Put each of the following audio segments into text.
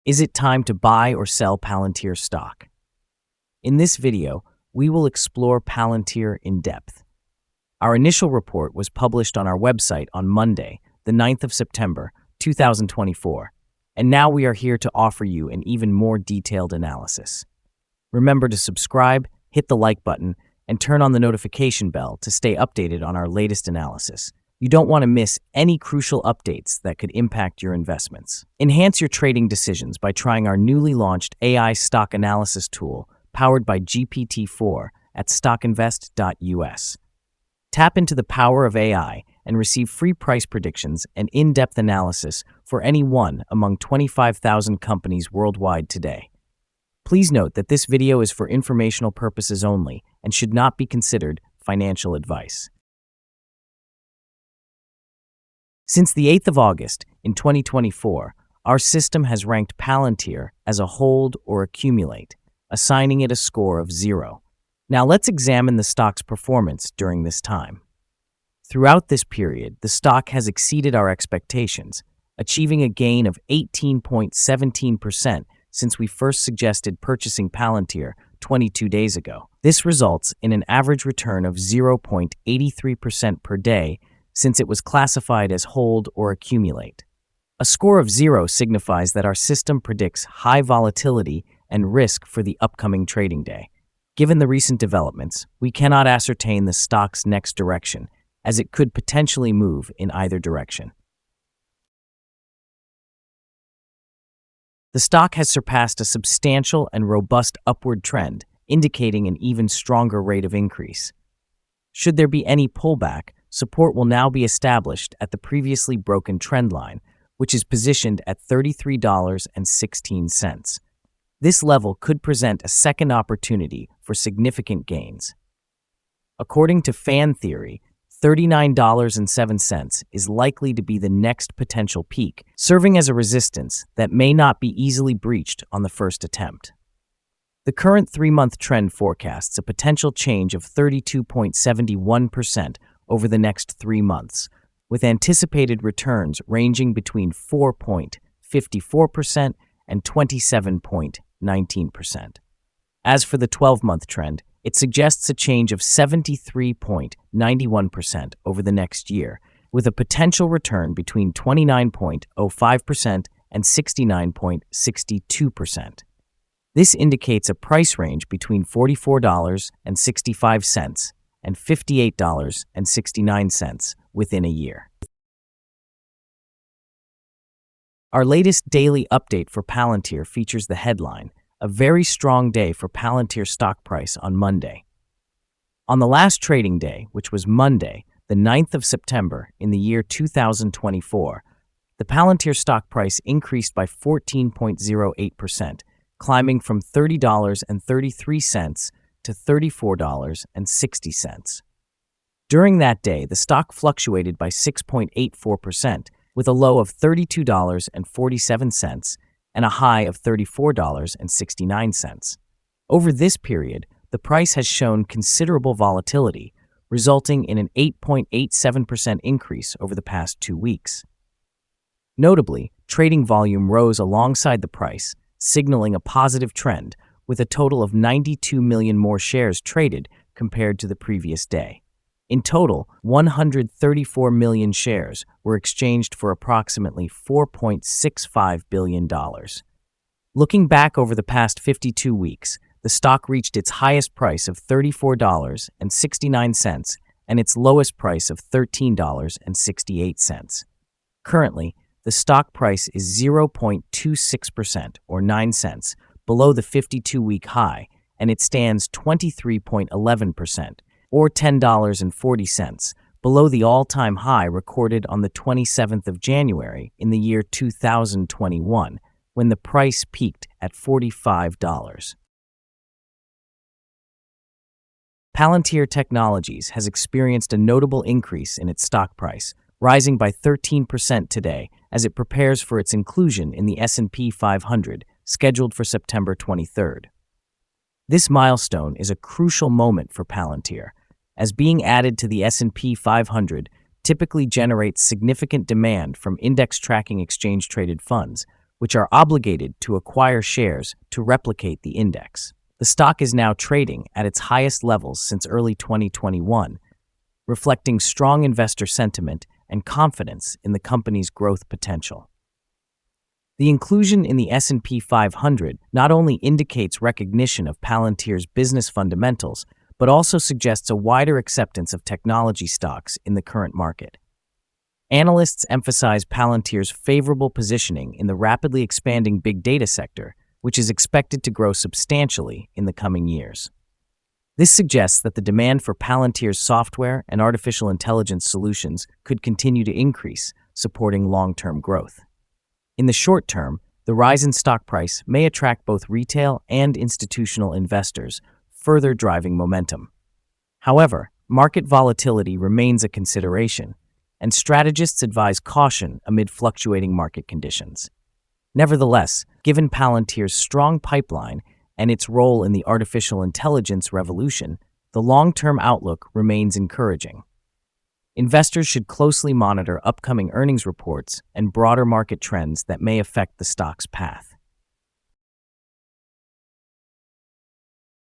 Is it time to buy or sell Palantir stock? In this video, we will explore Palantir in depth. Our initial report was published on our website on Monday, the 9th of September, 2024, and now we are here to offer you an even more detailed analysis. Remember to subscribe, hit the like button, and turn on the notification bell to stay updated on our latest analysis. You don't want to miss any crucial updates that could impact your investments. Enhance your trading decisions by trying our newly launched AI stock analysis tool powered by GPT-4 at StockInvest.us. Tap into the power of AI and receive free price predictions and in-depth analysis for any one among 25,000 companies worldwide today. Please note that this video is for informational purposes only and should not be considered financial advice. Since the 8th of August in 2024, our system has ranked Palantir as a hold or accumulate, assigning it a score of 0. Now let's examine the stock's performance during this time. Throughout this period, the stock has exceeded our expectations, achieving a gain of 18.17% since we first suggested purchasing Palantir 22 days ago. This results in an average return of 0.83% per day since it was classified as hold or accumulate. A score of 0 signifies that our system predicts high volatility and risk for the upcoming trading day. Given the recent developments, we cannot ascertain the stock's next direction, as it could potentially move in either direction. The stock has surpassed a substantial and robust upward trend, indicating an even stronger rate of increase. Should there be any pullback, support will now be established at the previously broken trend line, which is positioned at $33.16. This level could present a second opportunity for significant gains. According to fan theory, $39.07 is likely to be the next potential peak, serving as a resistance that may not be easily breached on the first attempt. The current 3-month trend forecasts a potential change of 32.71% over the next 3 months, with anticipated returns ranging between 4.54% and 27.19%. As for the 12-month trend, it suggests a change of 73.91% over the next year, with a potential return between 29.05% and 69.62%. This indicates a price range between $44.65 and $58.69 within a year. Our latest daily update for Palantir features the headline, "A very strong day for Palantir stock price on Monday." On the last trading day, which was Monday, the 9th of September in the year 2024, the Palantir stock price increased by 14.08%, climbing from $30.33 to $34.60. During that day, the stock fluctuated by 6.84%, with a low of $32.47 and a high of $34.69. Over this period, the price has shown considerable volatility, resulting in an 8.87% increase over the past 2 weeks. Notably, trading volume rose alongside the price, signaling a positive trend, with a total of 92 million more shares traded compared to the previous day. In total, 134 million shares were exchanged for approximately $4.65 billion. Looking back over the past 52 weeks, the stock reached its highest price of $34.69 and its lowest price of $13.68. Currently, the stock price is 0.26% or 9 cents below the 52-week high, and it stands 23.11% or $10.40 below the all-time high recorded on the 27th of January in the year 2021, when the price peaked at $45. Palantir Technologies has experienced a notable increase in its stock price, rising by 13% today as it prepares for its inclusion in the S&P 500, scheduled for September 23rd. This milestone is a crucial moment for Palantir, as being added to the S&P 500 typically generates significant demand from index tracking exchange-traded funds, which are obligated to acquire shares to replicate the index. The stock is now trading at its highest levels since early 2021, reflecting strong investor sentiment and confidence in the company's growth potential. The inclusion in the S&P 500 not only indicates recognition of Palantir's business fundamentals, but also suggests a wider acceptance of technology stocks in the current market. Analysts emphasize Palantir's favorable positioning in the rapidly expanding big data sector, which is expected to grow substantially in the coming years. This suggests that the demand for Palantir's software and artificial intelligence solutions could continue to increase, supporting long-term growth. In the short term, the rise in stock price may attract both retail and institutional investors, further driving momentum. However, market volatility remains a consideration, and strategists advise caution amid fluctuating market conditions. Nevertheless, given Palantir's strong pipeline and its role in the artificial intelligence revolution, the long-term outlook remains encouraging. Investors should closely monitor upcoming earnings reports and broader market trends that may affect the stock's path.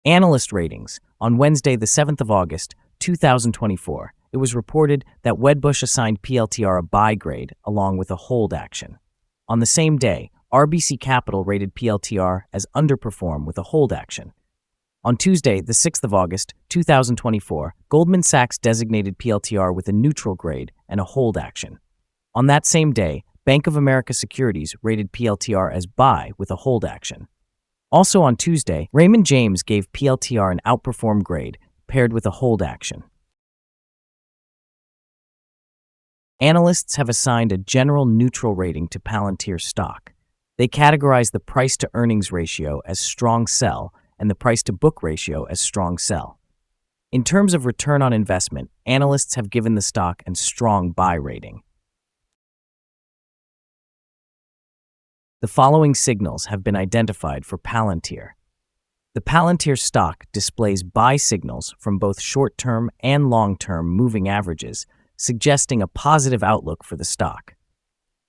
Analyst ratings. On Wednesday, the 7th of August, 2024, it was reported that Wedbush assigned PLTR a buy grade along with a hold action. On the same day, RBC Capital rated PLTR as underperform with a hold action. On Tuesday, the 6th of August, 2024, Goldman Sachs designated PLTR with a neutral grade and a hold action. On that same day, Bank of America Securities rated PLTR as buy with a hold action. Also on Tuesday, Raymond James gave PLTR an outperform grade paired with a hold action. Analysts have assigned a general neutral rating to Palantir stock. They categorize the price-to-earnings ratio as strong sell and the price-to-book ratio as strong sell. In terms of return on investment, analysts have given the stock a strong buy rating. The following signals have been identified for Palantir. The Palantir stock displays buy signals from both short-term and long-term moving averages, suggesting a positive outlook for the stock.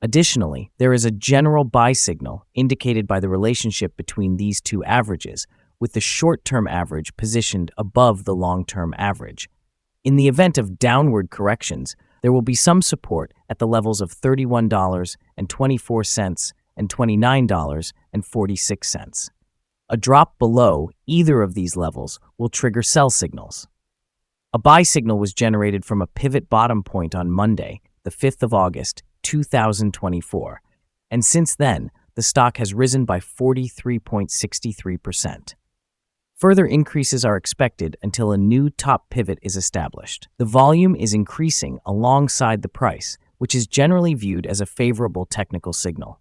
Additionally, there is a general buy signal indicated by the relationship between these two averages, with the short-term average positioned above the long-term average. In the event of downward corrections, there will be some support at the levels of $31.24 and $29.46. A drop below either of these levels will trigger sell signals. A buy signal was generated from a pivot bottom point on Monday, the 5th of August, 2024, and since then, the stock has risen by 43.63%. Further increases are expected until a new top pivot is established. The volume is increasing alongside the price, which is generally viewed as a favorable technical signal.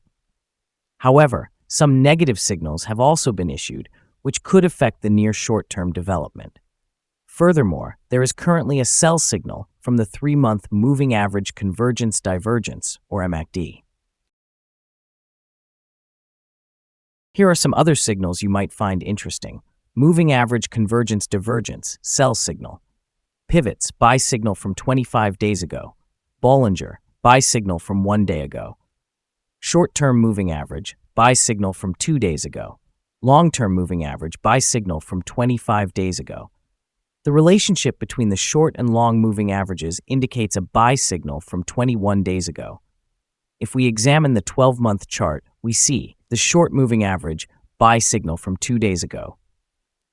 However, some negative signals have also been issued, which could affect the near short-term development. Furthermore, there is currently a sell signal from the 3-month Moving Average Convergence Divergence, or MACD. Here are some other signals you might find interesting. Moving Average Convergence Divergence, sell signal. Pivots, buy signal from 25 days ago. Bollinger, buy signal from 1 day ago. Short-term moving average, buy signal from 2 days ago. Long-term moving average, buy signal from 25 days ago. The relationship between the short and long moving averages indicates a buy signal from 21 days ago. If we examine the 12-month chart, we see the short moving average, buy signal from 2 days ago.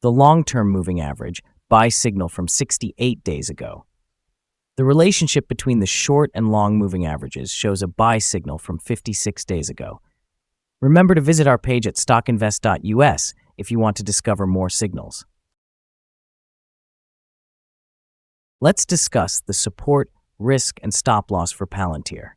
The long-term moving average, buy signal from 68 days ago. The relationship between the short and long moving averages shows a buy signal from 56 days ago. Remember to visit our page at StockInvest.us if you want to discover more signals. Let's discuss the support, risk, and stop loss for Palantir.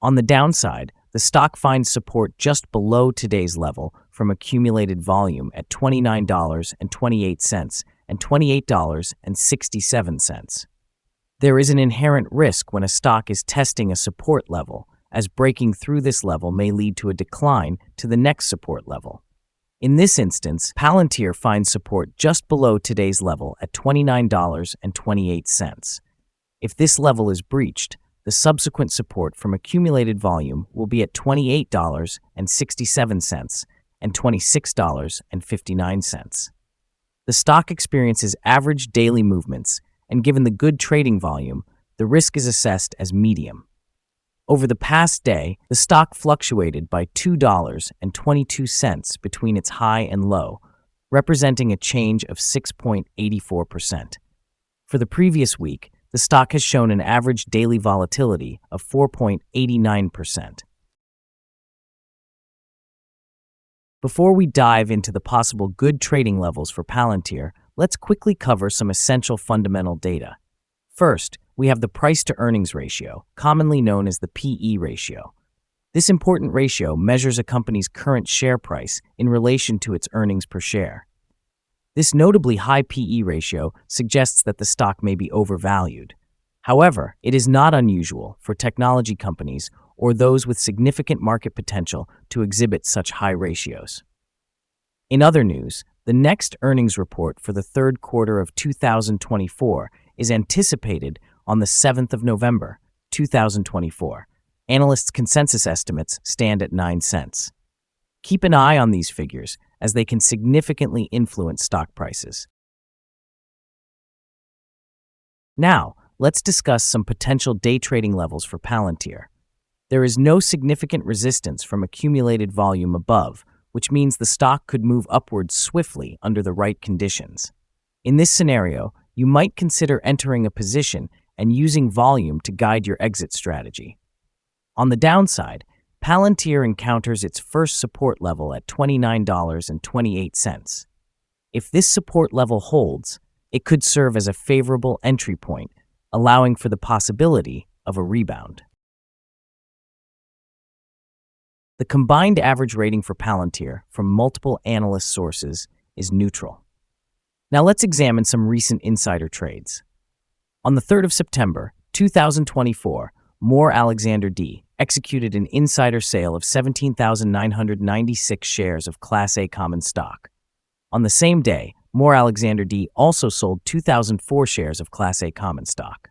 On the downside, the stock finds support just below today's level from accumulated volume at $29.28 and $28.67. There is an inherent risk when a stock is testing a support level, as breaking through this level may lead to a decline to the next support level. In this instance, Palantir finds support just below today's level at $29.28. If this level is breached, the subsequent support from accumulated volume will be at $28.67 and $26.59. The stock experiences average daily movements, and given the good trading volume, the risk is assessed as medium. Over the past day, the stock fluctuated by $2.22 between its high and low, representing a change of 6.84%. For the previous week, the stock has shown an average daily volatility of 4.89%. Before we dive into the possible good trading levels for Palantir, let's quickly cover some essential fundamental data. First, we have the price-to-earnings ratio, commonly known as the PE ratio. This important ratio measures a company's current share price in relation to its earnings per share. This notably high PE ratio suggests that the stock may be overvalued. However, it is not unusual for technology companies or those with significant market potential to exhibit such high ratios. In other news, the next earnings report for the third quarter of 2024 is anticipated on the 7th of November, 2024. Analysts' consensus estimates stand at 9 cents. Keep an eye on these figures as they can significantly influence stock prices. Now, let's discuss some potential day trading levels for Palantir. There is no significant resistance from accumulated volume above, which means the stock could move upwards swiftly under the right conditions. In this scenario, you might consider entering a position and using volume to guide your exit strategy. On the downside, Palantir encounters its first support level at $29.28. If this support level holds, it could serve as a favorable entry point, allowing for the possibility of a rebound. The combined average rating for Palantir from multiple analyst sources is neutral. Now let's examine some recent insider trades. On the 3rd of September, 2024, Moore Alexander D. executed an insider sale of 17,996 shares of Class A common stock. On the same day, Moore Alexander D. also sold 2,004 shares of Class A common stock.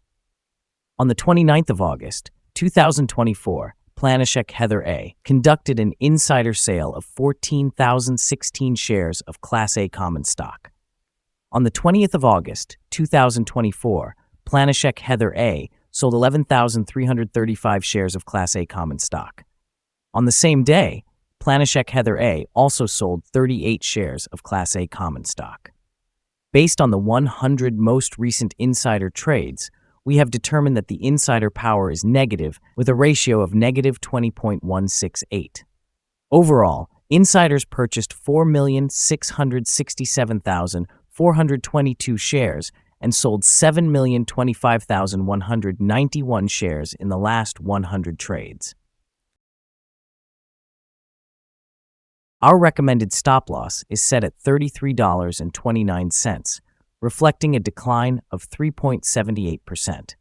On the 29th of August, 2024, Planishek Heather A. conducted an insider sale of 14,016 shares of Class A common stock. On the 20th of August, 2024, Planishek Heather A. sold 11,335 shares of Class A common stock. On the same day, Planishek Heather A. also sold 38 shares of Class A common stock. Based on the 100 most recent insider trades, we have determined that the insider power is negative with a ratio of negative 20.168. Overall, insiders purchased 4,667,422 shares and sold 7,025,191 shares in the last 100 trades. Our recommended stop loss is set at $33.29, reflecting a decline of 3.78%.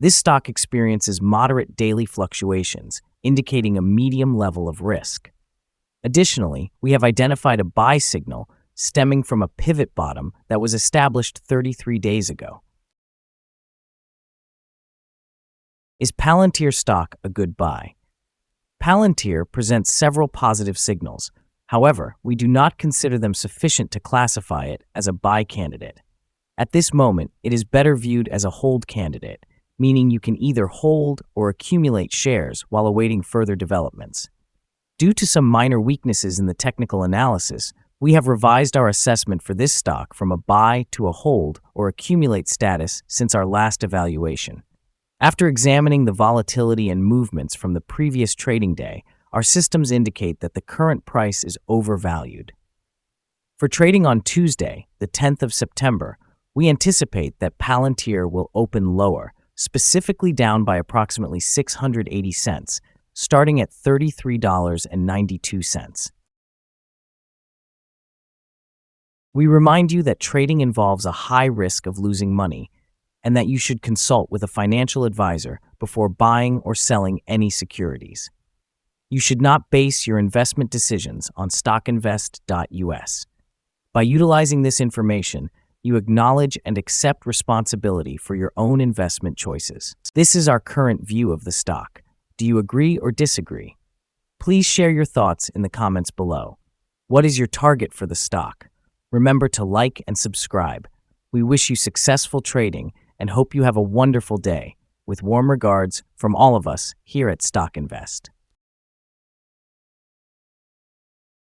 This stock experiences moderate daily fluctuations, indicating a medium level of risk. Additionally, we have identified a buy signal stemming from a pivot bottom that was established 33 days ago. Is Palantir stock a good buy? Palantir presents several positive signals. However, we do not consider them sufficient to classify it as a buy candidate. At this moment, it is better viewed as a hold candidate, meaning you can either hold or accumulate shares while awaiting further developments. Due to some minor weaknesses in the technical analysis, we have revised our assessment for this stock from a buy to a hold or accumulate status since our last evaluation. After examining the volatility and movements from the previous trading day, our systems indicate that the current price is overvalued. For trading on Tuesday, the 10th of September, we anticipate that Palantir will open lower, specifically down by approximately 680 cents, starting at $33.92. We remind you that trading involves a high risk of losing money and that you should consult with a financial advisor before buying or selling any securities. You should not base your investment decisions on StockInvest.us. By utilizing this information, You acknowledge and accept responsibility for your own investment choices. This is our current view of the stock. Do you agree or disagree? Please share your thoughts in the comments below. What is your target for the stock? Remember to like and subscribe. We wish you successful trading and hope you have a wonderful day. With warm regards from all of us here at Stock Invest.